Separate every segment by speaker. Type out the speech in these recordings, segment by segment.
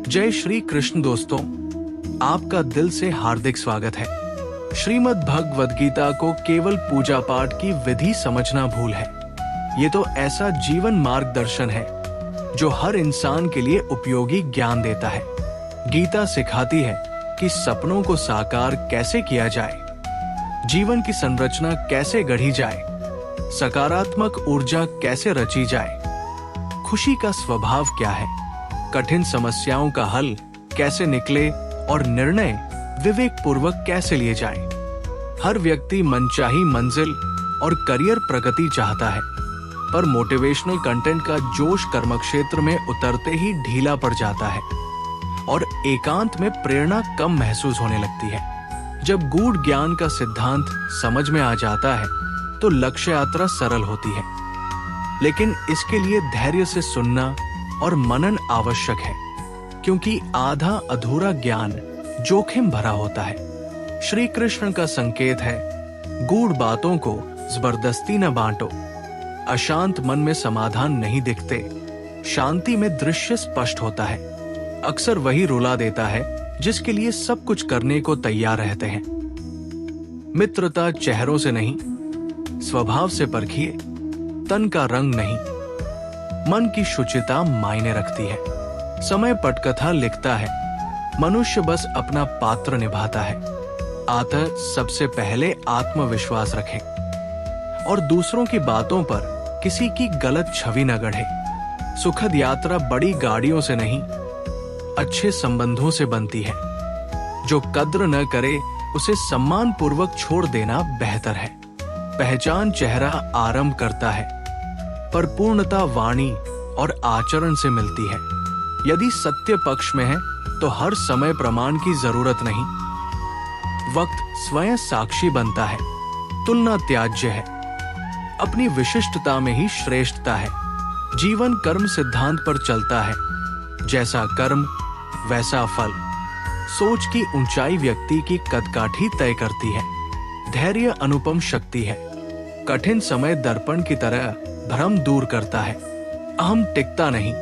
Speaker 1: जय श्री कृष्ण दोस्तों, आपका दिल से हार्दिक स्वागत है। श्रीमद् भगवद गीता को केवल पूजा पाठ की विधि समझना भूल है। ये तो ऐसा जीवन मार्गदर्शन है जो हर इंसान के लिए उपयोगी ज्ञान देता है। गीता सिखाती है कि सपनों को साकार कैसे किया जाए, जीवन की संरचना कैसे गढ़ी जाए, सकारात्मक ऊर्जा कैसे रची जाए, खुशी का स्वभाव क्या है, कठिन समस्याओं का हल कैसे निकले और निर्णय विवेक पूर्वक कैसे लिए जाए। हर व्यक्ति मनचाही मंजिल और करियर प्रगति चाहता है, पर मोटिवेशनल कंटेंट का जोश कर्मक्षेत्र में उतरते ही ढीला पड़ जाता है और एकांत में प्रेरणा कम महसूस होने लगती है। जब गूढ़ ज्ञान का सिद्धांत समझ में आ जाता है तो लक्ष्य यात्रा सरल होती है, लेकिन इसके लिए धैर्य से सुनना और मनन आवश्यक है, क्योंकि आधा अधूरा ज्ञान जोखिम भरा होता है। श्री कृष्ण का संकेत है, गूढ़ बातों को जबरदस्ती न बांटो। अशांत मन में समाधान नहीं दिखते, शांति में दृश्य स्पष्ट होता है। अक्सर वही रुला देता है जिसके लिए सब कुछ करने को तैयार रहते हैं। मित्रता चेहरों से नहीं, स्वभाव से परखिए, तन का रंग नहीं। मन की शुचिता मायने रखती है। समय पटकथा लिखता है, मनुष्य बस अपना पात्र निभाता है। अतः सबसे पहले आत्मविश्वास रखें और दूसरों की बातों पर किसी की गलत छवि न गढ़े। सुखद यात्रा बड़ी गाड़ियों से नहीं, अच्छे संबंधों से बनती है। जो कद्र न करे उसे सम्मान पूर्वक छोड़ देना बेहतर है। पहचान चेहरा आरंभ करता है, पर पूर्णता वाणी और आचरण से मिलती है। यदि सत्य पक्ष में है तो हर समय प्रमाण की जरूरत नहीं। वक्त स्वयं साक्षी बनता है। तुलना त्याज्य है। अपनी विशिष्टता में ही श्रेष्ठता है। जीवन कर्म सिद्धांत पर चलता है, जैसा कर्म वैसा फल। सोच की ऊंचाई व्यक्ति की कदकाठी तय करती है। धैर्य अनुपम शक्ति है। कठिन समय दर्पण की तरह भ्रम दूर करता है। अहम टिकता नहीं।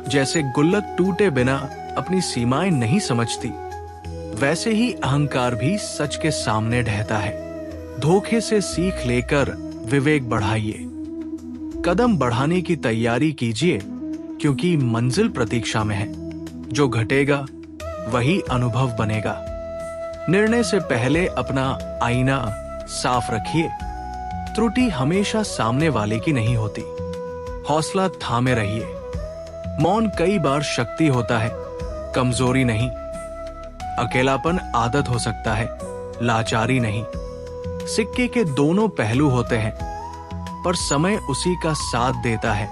Speaker 1: जैसे गुल्लक टूटे बिना अपनी सीमाएं नहीं समझती, वैसे ही अहंकार भी सच के सामने ढहता है। धोखे से सीख लेकर विवेक बढ़ाइए। कदम बढ़ाने की तैयारी कीजिए, क्योंकि मंजिल प्रतीक्षा में है। जो घटेगा वही अनुभव बनेगा। निर्णय से पहले अपना आईना साफ रखिए। त्रुटि हमेशा सामने वाले की नहीं होती। हौसला थामे रहिए। मौन कई बार शक्ति होता है, कमजोरी नहीं। अकेलापन आदत हो सकता है, लाचारी नहीं। सिक्के के दोनों पहलू होते हैं, पर समय उसी का साथ देता है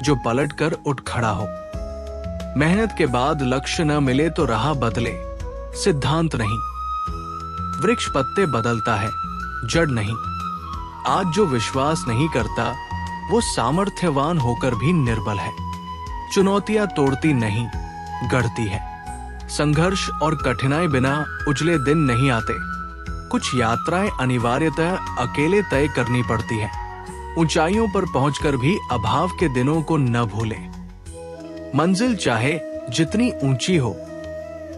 Speaker 1: जो पलटकर उठ खड़ा हो। मेहनत के बाद लक्ष्य न मिले तो राह बदले, सिद्धांत नहीं। वृक्ष पत्ते बदलता है, जड़ नहीं। आज जो विश्वास नहीं करता वो सामर्थ्यवान होकर भी निर्बल है। चुनौतियां तोड़ती नहीं, गढ़ती है। संघर्ष और कठिनाई बिना उजले दिन नहीं आते। कुछ यात्राएं अनिवार्यतः अकेले तय करनी पड़ती है। ऊंचाइयों पर पहुंचकर भी अभाव के दिनों को न भूलें। मंजिल चाहे जितनी ऊंची हो,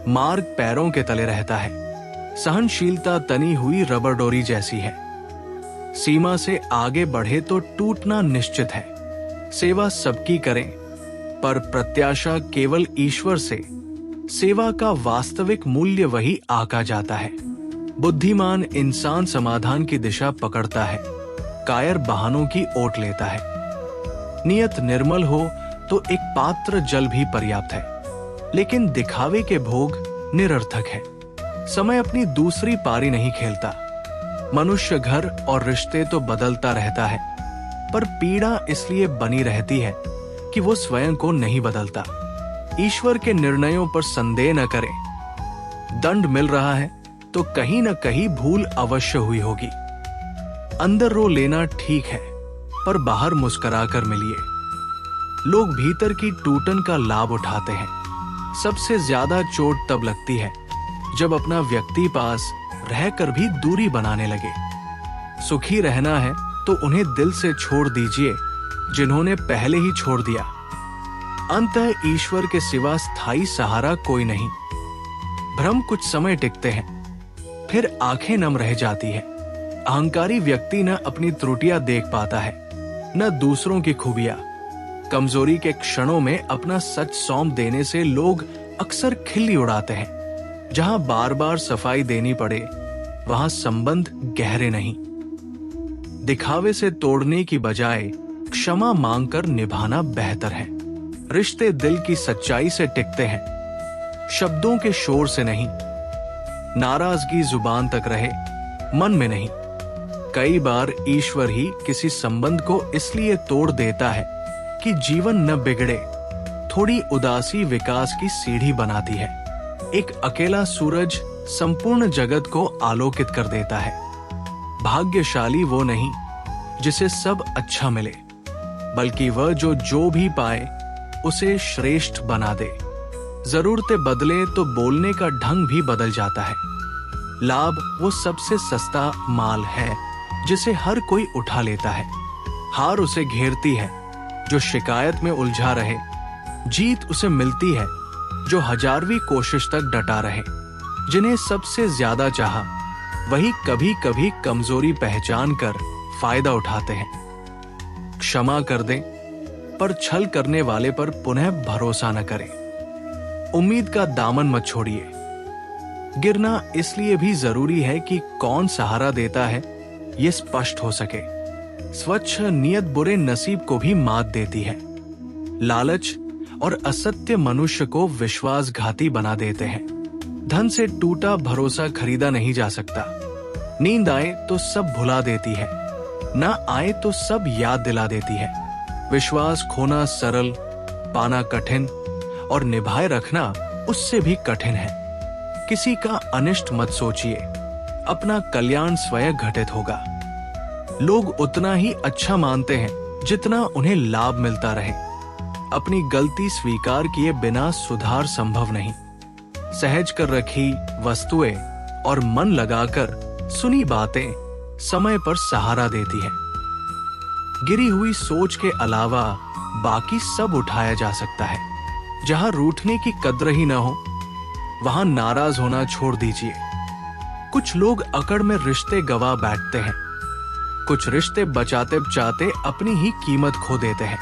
Speaker 1: मार्ग पैरों के तले रहता है। सहनशीलता तनी हुई रबर डोरी जैसी है। सीमा से आगे बढ़े तो टूटना निश्चित है। सेवा सबकी करें, पर प्रत्याशा केवल ईश्वर से। सेवा का वास्तविक मूल्य वही आका जाता है। बुद्धिमान इंसान समाधान की दिशा पकड़ता है, कायर बहानों की ओट लेता है। नियत निर्मल हो तो एक पात्र जल भी पर्याप्त है, लेकिन दिखावे के भोग निरर्थक है। समय अपनी दूसरी पारी नहीं खेलता। मनुष्य घर और रिश्ते तो बदलता रहता है, पर पीड़ा इसलिए बनी रहती है कि वो स्वयं को नहीं बदलता। ईश्वर के निर्णयों पर संदेह न करें। दंड मिल रहा है तो कहीं न कहीं भूल अवश्य हुई होगी। अंदर रो लेना ठीक है, पर बाहर मुस्कुराकर मिलिए। लोग भीतर की टूटन का लाभ उठाते हैं। सबसे ज्यादा चोट तब लगती है जब अपना व्यक्ति पास रहकर भी दूरी बनाने लगे। सुखी रहना है तो उन्हें दिल से छोड़ दीजिए जिन्होंने पहले ही छोड़ दिया। अंततः ईश्वर के सिवा स्थायी सहारा कोई नहीं। भ्रम कुछ समय टिकते हैं, फिर आंखें नम रह जाती है। अहंकारी व्यक्ति न अपनी त्रुटियां देख पाता है, न दूसरों की खूबियां। कमजोरी के क्षणों में अपना सच सौंप देने से लोग अक्सर खिल्ली उड़ाते हैं। जहां बार बार सफाई देनी पड़े, वहां संबंध गहरे नहीं। दिखावे से तोड़ने की बजाय क्षमा मांगकर निभाना बेहतर है। रिश्ते दिल की सच्चाई से टिकते हैं, शब्दों के शोर से नहीं। नाराजगी जुबान तक रहे, मन में नहीं। कई बार ईश्वर ही किसी संबंध को इसलिए तोड़ देता है कि जीवन न बिगड़े। थोड़ी उदासी विकास की सीढ़ी बनाती है। एक अकेला सूरज संपूर्ण जगत को आलोकित कर देता है। भाग्यशाली वो नहीं जिसे सब अच्छा मिले, बल्कि वह जो भी पाए उसे श्रेष्ठ बना दे। जरूरतें बदले तो बोलने का ढंग भी बदल जाता है। लाभ वो सबसे सस्ता माल है जिसे हर कोई उठा लेता है। हार उसे घेरती है जो शिकायत में उलझा रहे। जीत उसे मिलती है जो 1000वीं कोशिश तक डटा रहे। जिन्हें सबसे ज्यादा चाहा, वही कभी कभी कमजोरी पहचान कर फायदा उठाते हैं। क्षमा कर दें, पर छल करने वाले पर पुनः भरोसा न करें। उम्मीद का दामन मत छोड़िए। गिरना इसलिए भी जरूरी है कि कौन सहारा देता है ये स्पष्ट हो सके। स्वच्छ नियत बुरे नसीब को भी मात देती है। लालच और असत्य मनुष्य को विश्वासघाती बना देते हैं। धन से टूटा भरोसा खरीदा नहीं जा सकता। नींद आए तो सब भुला देती है, ना आए तो सब याद दिला देती है। विश्वास खोना सरल, पाना कठिन, और निभाए रखना उससे भी कठिन है। किसी का अनिष्ट मत सोचिए, अपना कल्याण स्वयं घटित होगा। लोग उतना ही अच्छा मानते हैं जितना उन्हें लाभ मिलता रहे। अपनी गलती स्वीकार किए बिना सुधार संभव नहीं। सहज कर रखी वस्तुएं और मन लगाकर सुनी बातें समय पर सहारा देती है। गिरी हुई सोच के अलावा बाकी सब उठाया जा सकता है। जहां रूठने की कद्र ही न हो, वहां नाराज होना छोड़ दीजिए। कुछ लोग अकड़ में रिश्ते गवा बैठते हैं। कुछ रिश्ते बचाते बचाते अपनी ही कीमत खो देते हैं।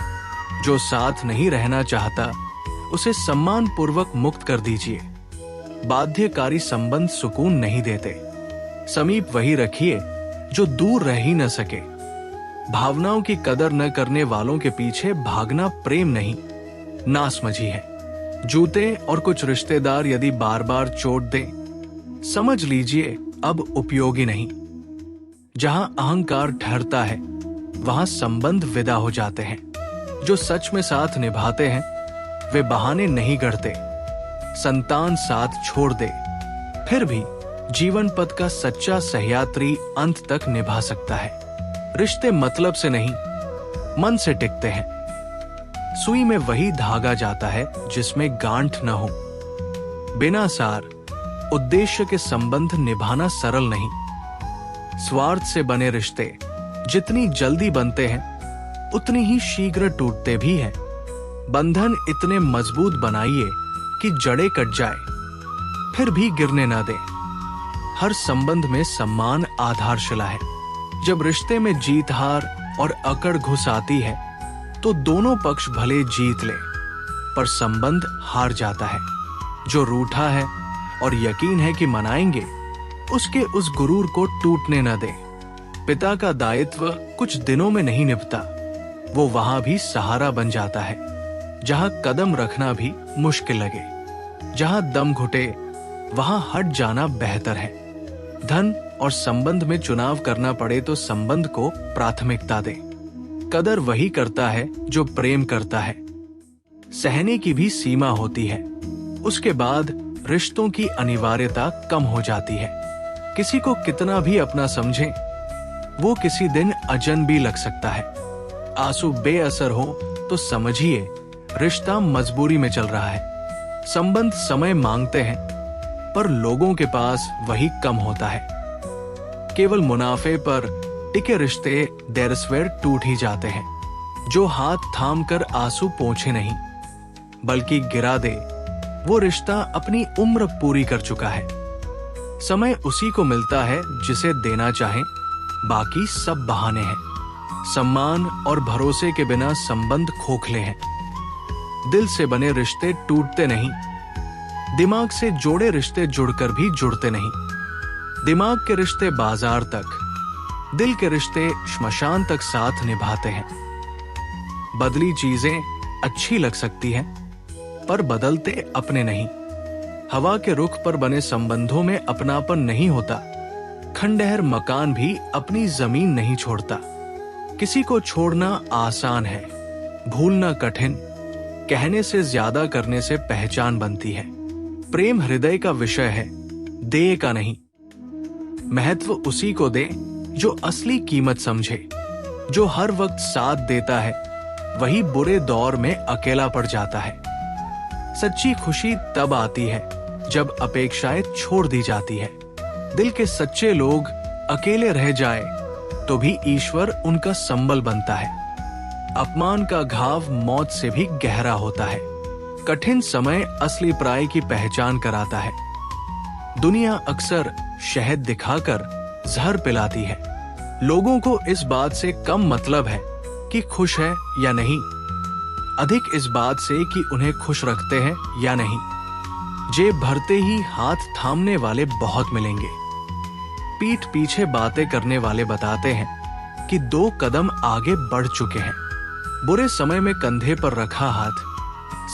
Speaker 1: जो साथ नहीं रहना चाहता, उसे सम्मान पूर्वक मुक्त कर दीजिए। बाध्यकारी संबंध सुकून नहीं देते। समीप वही रखिए जो दूर रह ही न सके। भावनाओं की कदर न करने वालों के पीछे भागना प्रेम नहीं, नासमझी है। जूते और कुछ रिश्तेदार यदि बार बार चोट दें, समझ लीजिए अब उपयोगी नहीं। जहां अहंकार ठहरता है, वहां संबंध विदा हो जाते हैं। जो सच में साथ निभाते हैं, वे बहाने नहीं गढ़ते। संतान साथ छोड़ दे, फिर भी जीवन पथ का सच्चा सहयात्री अंत तक निभा सकता है। रिश्ते मतलब से नहीं, मन से टिकते हैं। सुई में वही धागा जाता है जिसमें गांठ न हो। बिना सार उद्देश्य के संबंध निभाना सरल नहीं। स्वार्थ से बने रिश्ते जितनी जल्दी बनते हैं, उतनी ही शीघ्र टूटते भी हैं। बंधन इतने मजबूत बनाइए कि जड़ें कट जाए, फिर भी गिरने ना दें। हर संबंध में सम्मान आधारशिला है। जब रिश्ते में जीत हार और अकड़ घुस आती है, तो दोनों पक्ष भले जीत ले, पर संबंध हार जाता है। जो रूठा है और यकीन है कि मनाएंगे, उसके उस गुरूर को टूटने न दे। पिता का दायित्व कुछ दिनों में नहीं निभता, वो वहां भी सहारा बन जाता है जहां कदम रखना भी मुश्किल लगे। जहां दम घुटे, वहां हट जाना बेहतर है। धन और संबंध में चुनाव करना पड़े तो संबंध को प्राथमिकता दे। कदर वही करता है जो प्रेम करता है। सहने की भी सीमा होती है, उसके बाद रिश्तों की अनिवार्यता कम हो जाती है। किसी को कितना भी अपना समझें, वो किसी दिन अजनबी लग सकता है। आंसू बेअसर हो तो समझिए रिश्ता मजबूरी में चल रहा है। संबंध समय मांगते हैं, पर लोगों के पास वही कम होता है। केवल मुनाफे पर टिके रिश्ते देर सवेर टूट ही जाते हैं। जो हाथ थाम कर आंसू पोंछे नहीं, बल्कि गिरा दे, वो रिश्ता अपनी उम्र पूरी कर चुका है। समय उसी को मिलता है जिसे देना चाहे, बाकी सब बहाने हैं। सम्मान और भरोसे के बिना संबंध खोखले हैं। दिल से बने रिश्ते टूटते नहीं, दिमाग से जोड़े रिश्ते जुड़कर भी जुड़ते नहीं। दिमाग के रिश्ते बाजार तक, दिल के रिश्ते श्मशान तक साथ निभाते हैं। बदली चीजें अच्छी लग सकती हैं, पर बदलते अपने नहीं। हवा के रुख पर बने संबंधों में अपनापन नहीं होता। खंडहर मकान भी अपनी जमीन नहीं छोड़ता। किसी को छोड़ना आसान है, भूलना कठिन। कहने से ज्यादा करने से पहचान बनती है। प्रेम हृदय का विषय है, देह का नहीं। महत्व उसी को दे जो असली कीमत समझे। जो हर वक्त साथ देता है, वही बुरे दौर में अकेला पड़ जाता है। सच्ची खुशी तब आती है जब अपेक्षाएं छोड़ दी जाती है। दिल के सच्चे लोग अकेले रह जाए तो भी ईश्वर उनका संबल बनता है। अपमान का घाव मौत से भी गहरा होता है। कठिन समय असली प्राय की पहचान कराता है। दुनिया अक्सर शहद दिखाकर जहर पिलाती है। लोगों को इस बात से कम मतलब है कि खुश है या नहीं, अधिक इस बात से कि उन्हें खुश रखते हैं या नहीं। जेब भरते ही हाथ थामने वाले बहुत मिलेंगे। पीठ पीछे बातें करने वाले बताते हैं कि 2 कदम आगे बढ़ चुके हैं। बुरे समय में कंधे पर रखा हाथ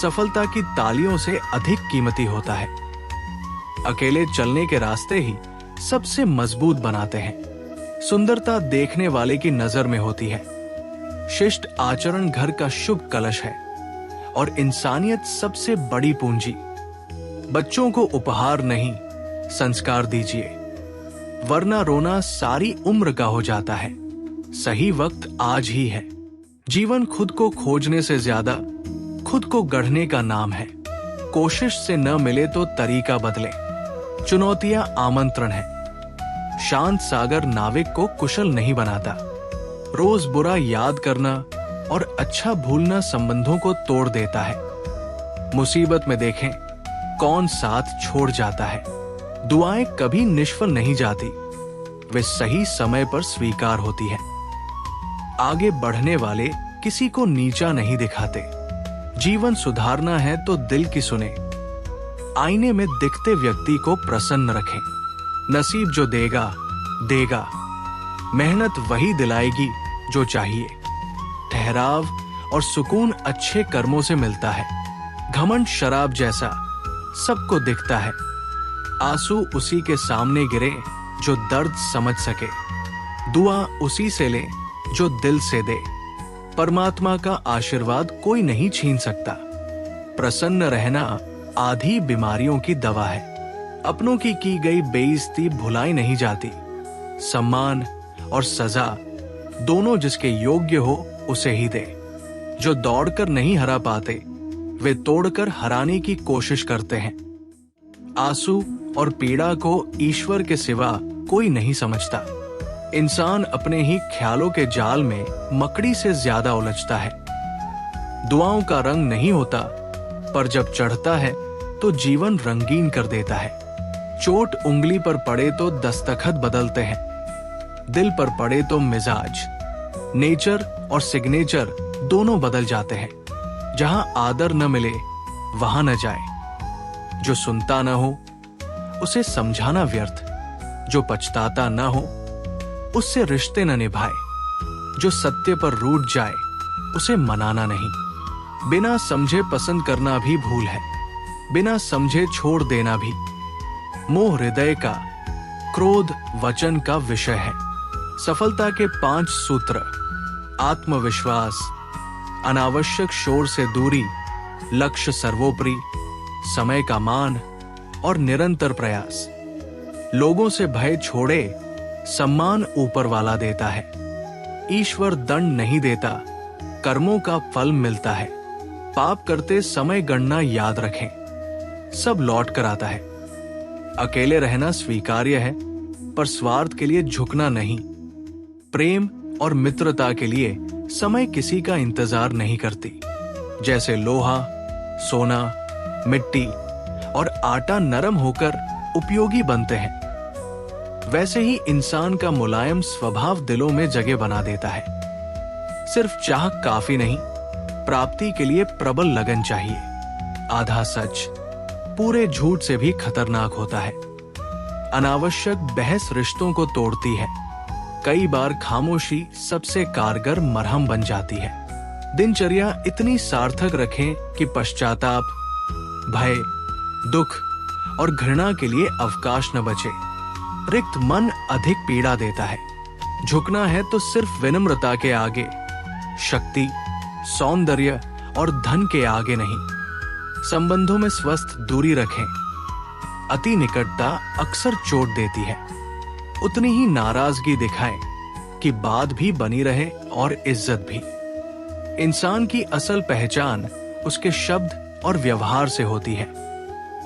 Speaker 1: सफलता की तालियों से अधिक कीमती होता है। अकेले चलने के रास्ते ही सबसे मजबूत बनाते हैं। सुंदरता देखने वाले की नजर में होती है। शिष्ट आचरण घर का शुभ कलश है और इंसानियत सबसे बड़ी पूंजी। बच्चों को उपहार नहीं, संस्कार दीजिए, वरना रोना सारी उम्र का हो जाता है। सही वक्त आज ही है। जीवन खुद को खोजने से ज्यादा खुद को गढ़ने का नाम है। कोशिश से न मिले तो तरीका बदले। चुनौतियां आमंत्रण है। शांत सागर नाविक को कुशल नहीं बनाता। रोज बुरा याद करना और अच्छा भूलना संबंधों को तोड़ देता है। मुसीबत में देखें कौन साथ छोड़ जाता है। दुआएं कभी निष्फल नहीं जाती, वे सही समय पर स्वीकार होती है। आगे बढ़ने वाले किसी को नीचा नहीं दिखाते। जीवन सुधारना है तो दिल की सुने। आईने में दिखते व्यक्ति को प्रसन्न रखें। नसीब जो देगा देगा, मेहनत वही दिलाएगी जो चाहिए। ठहराव और सुकून अच्छे कर्मों से मिलता है। घमंड शराब जैसा सबको दिखता है। आंसू उसी के सामने गिरे जो दर्द समझ सके। दुआ उसी से ले जो दिल से दे। परमात्मा का आशीर्वाद कोई नहीं छीन सकता। प्रसन्न रहना आधी बीमारियों की दवा है। अपनों की गई बेइज्जती भुलाई नहीं जाती। सम्मान और सजा दोनों जिसके योग्य हो उसे ही दे। जो दौड़कर नहीं हरा पाते, वे तोड़कर हराने की कोशिश करते हैं। आंसू और पीड़ा को ईश्वर के सिवा कोई नहीं समझता। इंसान अपने ही ख्यालों के जाल में मकड़ी से ज्यादा उलझता है। दुआओं का रंग नहीं होता, पर जब चढ़ता है तो जीवन रंगीन कर देता है। चोट उंगली पर पड़े तो दस्तखत बदलते हैं, दिल पर पड़े तो मिजाज, नेचर और सिग्नेचर दोनों बदल जाते हैं। जहां आदर न मिले वहां न जाए। जो सुनता न हो उसे समझाना व्यर्थ। जो पछताता न हो उससे रिश्ते न निभाए। जो सत्य पर रूठ जाए उसे मनाना नहीं। बिना समझे पसंद करना भी भूल है, बिना समझे छोड़ देना भी। मोह हृदय का, क्रोध वचन का विषय है। सफलता के 5 सूत्र: आत्मविश्वास, अनावश्यक शोर से दूरी, लक्ष्य सर्वोपरि, समय का मान और निरंतर प्रयास। लोगों से भय छोड़े, सम्मान ऊपर वाला देता है। ईश्वर दंड नहीं देता, कर्मों का फल मिलता है। पाप करते समय गणना याद रखें, सब लौट कर आता है। अकेले रहना स्वीकार्य है, पर स्वार्थ के लिए झुकना नहीं। प्रेम और मित्रता के लिए समय किसी का इंतजार नहीं करती। जैसे लोहा सोना, मिट्टी और आटा नरम होकर उपयोगी बनते हैं, वैसे ही इंसान का मुलायम स्वभाव दिलों में जगह बना देता है। सिर्फ चाह काफी नहीं, प्राप्ति के लिए प्रबल लगन चाहिए। आधा सच पूरे झूठ से भी खतरनाक होता है। अनावश्यक बहस रिश्तों को तोड़ती है। कई बार खामोशी सबसे कारगर मरहम बन जाती है। दिनचर्या इतनी सार्थक रखें कि पश्चाताप, भय, दुख और घृणा के लिए अवकाश न बचे। रिक्त मन अधिक पीड़ा देता है। झुकना है तो सिर्फ विनम्रता के आगे, शक्ति, सौंदर्य और धन के आगे नहीं। संबंधों में स्वस्थ दूरी रखें। अति निकटता अक्सर चोट देती है। उतनी ही नाराजगी दिखाएं कि बात भी बनी रहे और इज्जत भी। इंसान की असल पहचान उसके शब्द और व्यवहार से होती है।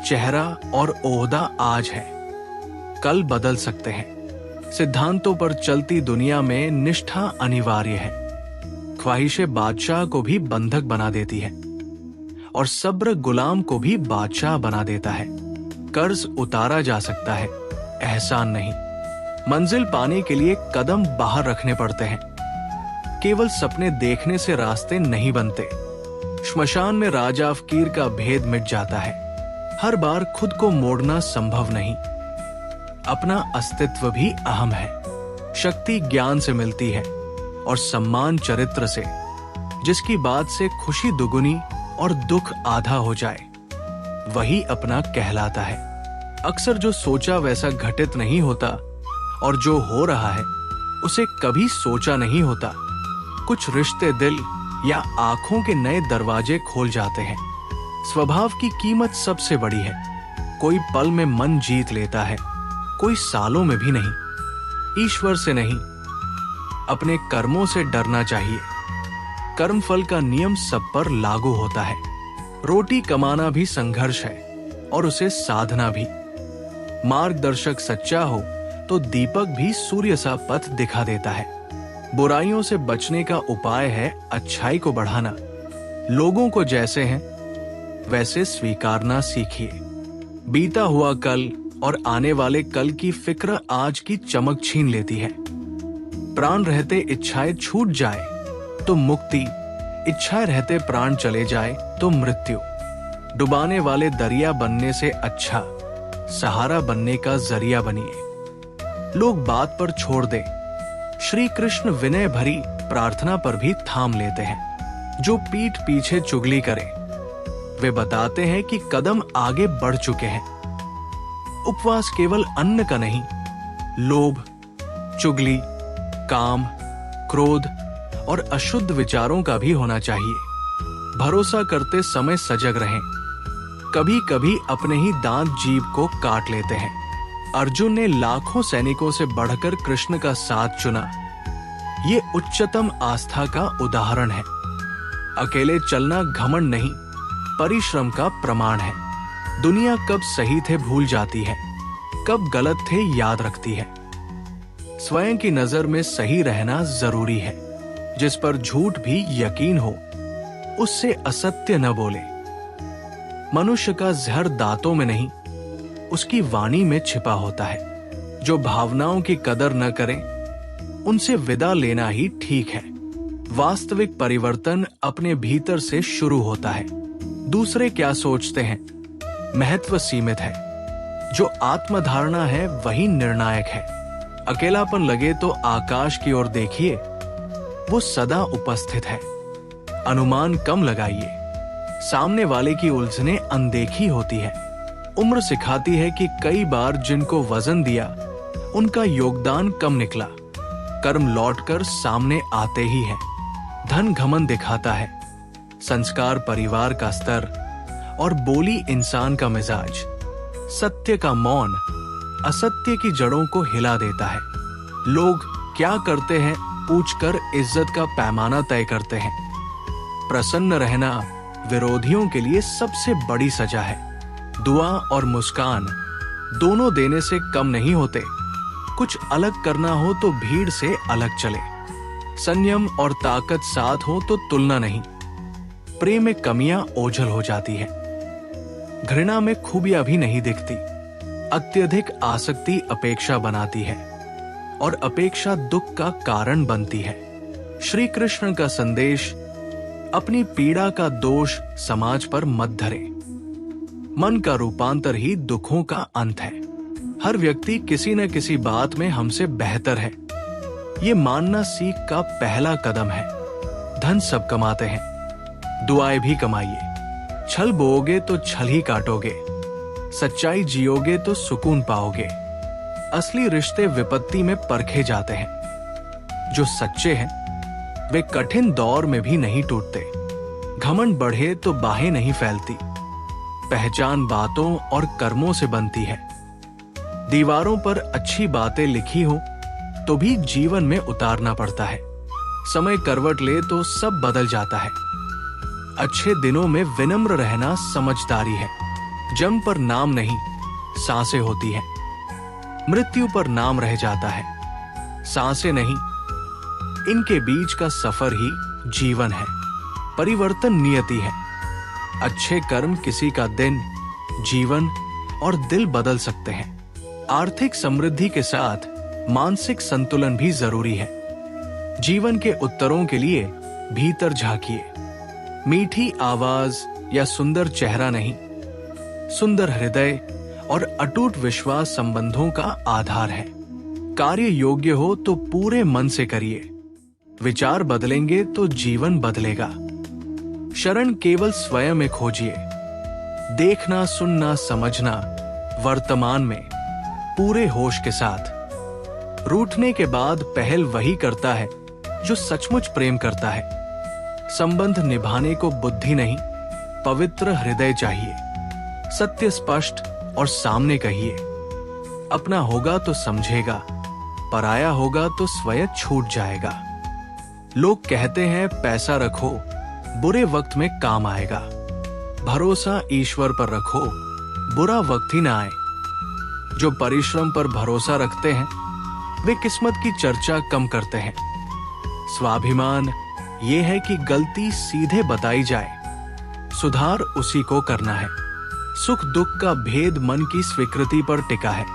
Speaker 1: चेहरा और ओहदा आज है, कल बदल सकते हैं। सिद्धांतों पर चलती दुनिया में निष्ठा अनिवार्य है। ख्वाहिशें बादशाह को भी बंधक बना देती है और सब्र गुलाम को भी बादशाह बना देता है। कर्ज उतारा जा सकता है, एहसान नहीं। मंजिल पाने के लिए कदम बाहर रखने पड़ते हैं। केवल सपने देखने से रास्ते नहीं बनते। श्मशान में राजा फकीर का भेद मिट जाता है। हर बार खुद को मोड़ना संभव नहीं। अपना अस्तित्व भी अहम है। शक्ति ज्ञान से मिलती है और सम्मान चरित्र से। जिसकी बात से खुशी दुगुनी और दुख आधा हो जाए, वही अपना कहलाता है। अक्सर जो सोचा वैसा घटित नहीं होता और जो हो रहा है उसे कभी सोचा नहीं होता। कुछ रिश्ते दिल या आंखों के नए दरवाजे खोल जाते हैं। स्वभाव की कीमत सबसे बड़ी है। कोई पल में मन जीत लेता है, कोई सालों में भी नहीं। ईश्वर से नहीं, अपने कर्मों से डरना चाहिए। कर्मफल का नियम सब पर लागू होता है। रोटी कमाना भी संघर्ष है और उसे साधना भी। मार्गदर्शक सच्चा हो तो दीपक भी सूर्य सा पथ दिखा देता है। बुराइयों से बचने का उपाय है अच्छाई को बढ़ाना। लोगों को जैसे हैं वैसे स्वीकारना सीखिए। बीता हुआ कल और आने वाले कल की फिक्र आज की चमक छीन लेती है। प्राण रहते इच्छाएं छूट जाए तो मुक्ति, इच्छाएं रहते प्राण चले जाए तो मृत्यु। डुबाने वाले दरिया बनने से अच्छा सहारा बनने का जरिया बनिए। लोग बात पर छोड़ दे, श्री कृष्ण विनय भरी प्रार्थना पर भी थाम लेते हैं। जो पीठ पीछे चुगली करे, वे बताते हैं कि कदम आगे बढ़ चुके हैं। उपवास केवल अन्न का नहीं, लोभ, चुगली, काम, क्रोध और अशुद्ध विचारों का भी होना चाहिए। भरोसा करते समय सजग रहें। कभी कभी अपने ही दांत जीभ को काट लेते हैं। अर्जुन ने लाखों सैनिकों से बढ़कर कृष्ण का साथ चुना। ये उच्चतम आस्था का उदाहरण है। अकेले चलना घमंड नहीं, परिश्रम का प्रमाण है। दुनिया कब सही थे भूल जाती है, कब गलत थे याद रखती है। स्वयं की नजर में सही रहना जरूरी है। जिस पर झूठ भी यकीन हो, उससे असत्य न बोले। मनुष्य का जहर दांतों में नहीं, उसकी वाणी में छिपा होता है। जो भावनाओं की कदर न करें, उनसे विदा लेना ही ठीक है। वास्तविक परिवर्तन अपने भीतर से शुरू होता है। दूसरे क्या सोचते हैं, महत्व सीमित है। जो आत्मधारणा है वही निर्णायक है। अकेलापन लगे तो आकाश की ओर देखिए, वो सदा उपस्थित है। अनुमान कम लगाइए, सामने वाले की उलझने अनदेखी होती है। उम्र सिखाती है कि कई बार जिनको वजन दिया उनका योगदान कम निकला। कर्म लौटकर सामने आते ही है। धन घमंड दिखाता है, संस्कार परिवार का स्तर और बोली इंसान का मिजाज। सत्य का मौन असत्य की जड़ों को हिला देता है। लोग क्या करते हैं पूछकर इज्जत का पैमाना तय करते हैं। प्रसन्न रहना विरोधियों के लिए सबसे बड़ी सजा है। दुआ और मुस्कान दोनों देने से कम नहीं होते। कुछ अलग करना हो तो भीड़ से अलग चले। संयम और ताकत साथ हो तो तुलना नहीं। प्रेम में कमियां ओझल हो जाती है। घृणा में खूबियां भी नहीं दिखती। अत्यधिक आसक्ति अपेक्षा बनाती है और अपेक्षा दुख का कारण बनती है। श्री कृष्ण का संदेश, अपनी पीड़ा का दोष समाज पर मत धरे। मन का रूपांतर ही दुखों का अंत है। हर व्यक्ति किसी न किसी बात में हमसे बेहतर है, ये मानना सीख का पहला कदम है। धन सब कमाते हैं, दुआएं भी कमाइए। छल बोओगे तो छल ही काटोगे, सच्चाई जियोगे तो सुकून पाओगे। असली रिश्ते विपत्ति में परखे जाते हैं। जो सच्चे हैं वे कठिन दौर में भी नहीं टूटते। घमंड बढ़े तो बाहें नहीं फैलती। पहचान बातों और कर्मों से बनती है। दीवारों पर अच्छी बातें लिखी हो तो भी जीवन में उतारना पड़ता है। समय करवट ले तो सब बदल जाता है। अच्छे दिनों में विनम्र रहना समझदारी है। जन्म पर नाम नहीं, सांसें होती है। मृत्यु पर नाम रह जाता है, सांसें नहीं। इनके बीच का सफर ही जीवन है। परिवर्तन नियति है। अच्छे कर्म किसी का दिन, जीवन और दिल बदल सकते हैं। आर्थिक समृद्धि के साथ मानसिक संतुलन भी जरूरी है। जीवन के उत्तरों के लिए भीतर झांकिए। मीठी आवाज या सुंदर चेहरा नहीं, सुंदर हृदय और अटूट विश्वास संबंधों का आधार है। कार्य योग्य हो तो पूरे मन से करिए। विचार बदलेंगे तो जीवन बदलेगा। शरण केवल स्वयं में खोजिए। देखना, सुनना, समझना वर्तमान में पूरे होश के साथ। रूठने के बाद पहल वही करता है जो सचमुच प्रेम करता है। संबंध निभाने को बुद्धि नहीं, पवित्र हृदय चाहिए। सत्य स्पष्ट और सामने कहिए। अपना होगा तो समझेगा, पराया होगा तो स्वयं छूट जाएगा। लोग कहते हैं पैसा रखो, बुरे वक्त में काम आएगा। भरोसा ईश्वर पर रखो, बुरा वक्त ही ना आए। जो परिश्रम पर भरोसा रखते हैं वे किस्मत की चर्चा कम करते हैं। स्वाभिमान ये है कि गलती सीधे बताई जाए, सुधार उसी को करना है। सुख दुख का भेद मन की स्वीकृति पर टिका है।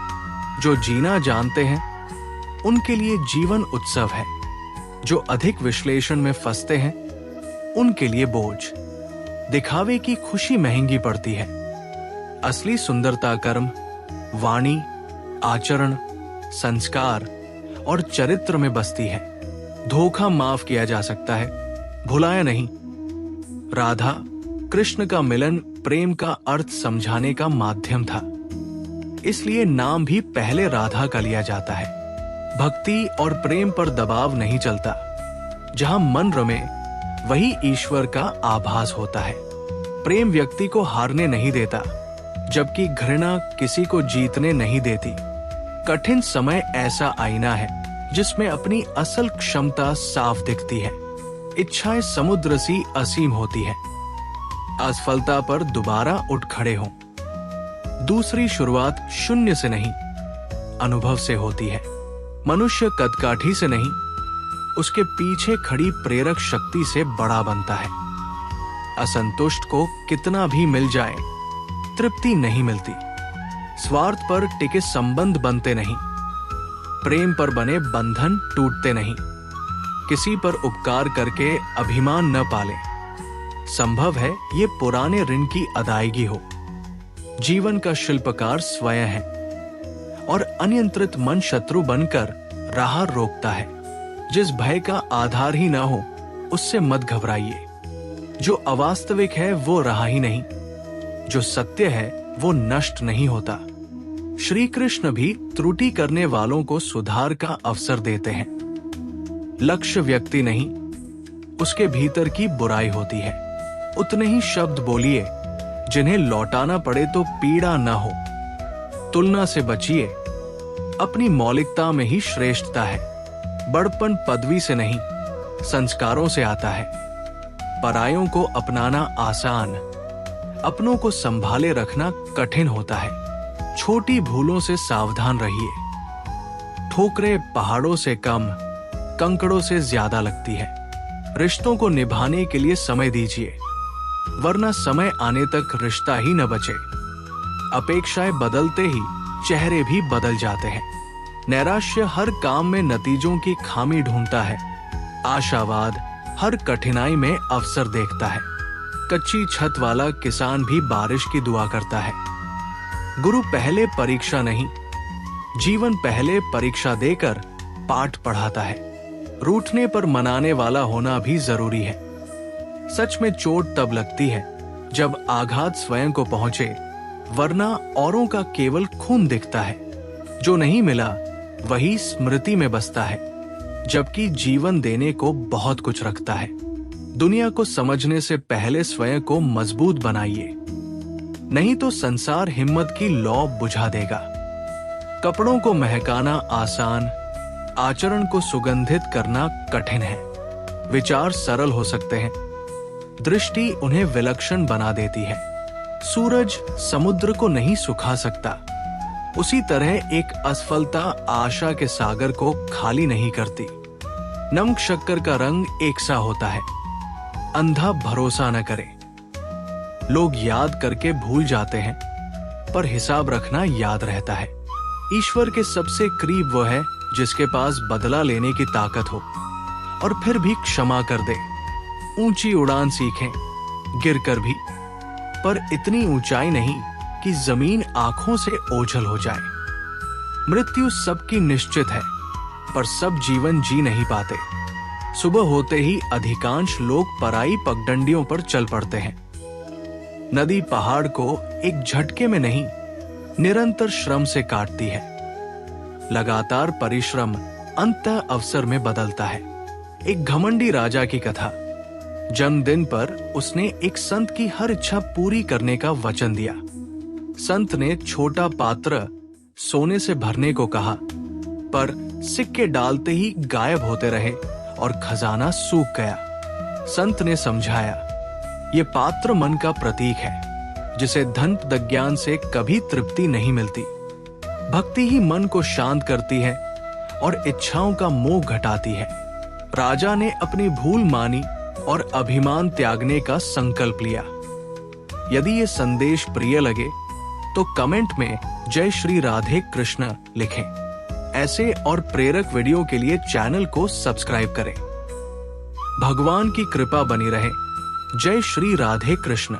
Speaker 1: जो जीना जानते हैं उनके लिए जीवन उत्सव है। जो अधिक विश्लेषण में फंसते हैं उनके लिए बोझ। दिखावे की खुशी महंगी पड़ती है। असली सुंदरता कर्म, वाणी, आचरण, संस्कार और चरित्र में बसती है। धोखा माफ किया जा सकता है, भुलाया नहीं। राधा कृष्ण का मिलन प्रेम का अर्थ समझाने का माध्यम था, इसलिए नाम भी पहले राधा का लिया जाता है। भक्ति और प्रेम पर दबाव नहीं चलता। जहां मन रमे वही ईश्वर का आभास होता है। प्रेम व्यक्ति को हारने नहीं देता, जबकि घृणा किसी को जीतने नहीं देती। कठिन समय ऐसा आईना है जिसमें अपनी असल क्षमता साफ दिखती है। इच्छाएं समुद्र सी असीम होती है। असफलता पर दोबारा उठ खड़े हों। दूसरी शुरुआत शून्य से नहीं, अनुभव से होती है। मनुष्य कदकाठी से नहीं, उसके पीछे खड़ी प्रेरक शक्ति से बड़ा बनता है। असंतुष्ट को कितना भी मिल जाए तृप्ति नहीं मिलती। स्वार्थ पर टिके संबंध बनते नहीं। प्रेम पर बने बंधन टूटते नहीं। किसी पर उपकार करके अभिमान न पाले। संभव है ये पुराने ऋण की अदायगी हो। जीवन का शिल्पकार स्वयं है और अनियंत्रित मन शत्रु बनकर राह रोकता है। जिस भय का आधार ही ना हो उससे मत घबराइए। जो अवास्तविक है वो रहा ही नहीं, जो सत्य है वो नष्ट नहीं होता। श्री कृष्ण भी त्रुटि करने वालों को सुधार का अवसर देते हैं। लक्ष्य व्यक्ति नहीं, उसके भीतर की बुराई होती है। उतने ही शब्द बोलिए जिन्हें लौटाना पड़े तो पीड़ा न हो। तुलना से बचिए, अपनी मौलिकता में ही श्रेष्ठता है। बड़पन पदवी से नहीं, संस्कारों से आता है। परायों को अपनाना आसान, अपनों को संभाले रखना कठिन होता है। छोटी भूलों से सावधान रहिए। ठोकरें पहाड़ों से कम, कंकड़ों से ज्यादा लगती है। रिश्तों को निभाने के लिए समय दीजिए। वरना समय आने तक रिश्ता ही न बचे। अपेक्षाएं बदलते ही चेहरे भी बदल जाते हैं। नैराश्य हर काम में नतीजों की खामी ढूंढता है। आशावाद हर कठिनाई में अवसर देखता है। कच्ची छत वाला किसान भी बारिश की दुआ करता है। गुरु पहले परीक्षा नहीं, जीवन पहले परीक्षा देकर पाठ पढ़ाता है। रूठने पर मनाने वाला होना भी जरूरी है। सच में चोट तब लगती है जब आघात स्वयं को पहुंचे, वरना औरों का केवल खून दिखता है। जो नहीं मिला वही स्मृति में बसता है, जबकि जीवन देने को बहुत कुछ रखता है। दुनिया को समझने से पहले स्वयं को मजबूत बनाइए, नहीं तो संसार हिम्मत की लौ बुझा देगा। कपड़ों को महकाना आसान, आचरण को सुगंधित करना कठिन है। विचार सरल हो सकते हैं, दृष्टि उन्हें विलक्षण बना देती है। सूरज समुद्र को नहीं सुखा सकता, उसी तरह एक असफलता आशा के सागर को खाली नहीं करती। नमक शक्कर का रंग एक सा होता है, अंधा भरोसा न करे। लोग याद करके भूल जाते हैं, पर हिसाब रखना याद रहता है। ईश्वर के सबसे करीब वो है जिसके पास बदला लेने की ताकत हो और फिर भी क्षमा कर दे। ऊंची उड़ान सीखें, गिरकर भी, पर इतनी ऊंचाई नहीं कि जमीन आंखों से ओझल हो जाए। मृत्यु सबकी निश्चित है, पर सब जीवन जी नहीं पाते। सुबह होते ही अधिकांश लोग पराई पगडंडियों पर चल पड़ते हैं। नदी पहाड़ को एक झटके में नहीं, निरंतर श्रम से काटती है। लगातार परिश्रम अंततः अवसर में बदलता है। एक घमंडी राजा की कथा। जन्मदिन पर उसने एक संत की हर इच्छा पूरी करने का वचन दिया। संत ने छोटा पात्र सोने से भरने को कहा, पर सिक्के डालते ही गायब होते रहे और खजाना सूख गया। संत ने समझाया, ये पात्र मन का प्रतीक है, जिसे धन विज्ञान से कभी तृप्ति नहीं मिलती। भक्ति ही मन को शांत करती है और इच्छाओं का मोह घटाती है। राजा ने अपनी भूल मानी और अभिमान त्यागने का संकल्प लिया। यदि ये संदेश प्रिय लगे तो कमेंट में जय श्री राधे कृष्ण लिखें। ऐसे और प्रेरक वीडियो के लिए चैनल को सब्सक्राइब करें। भगवान की कृपा बनी रहे। जय श्री राधे कृष्ण।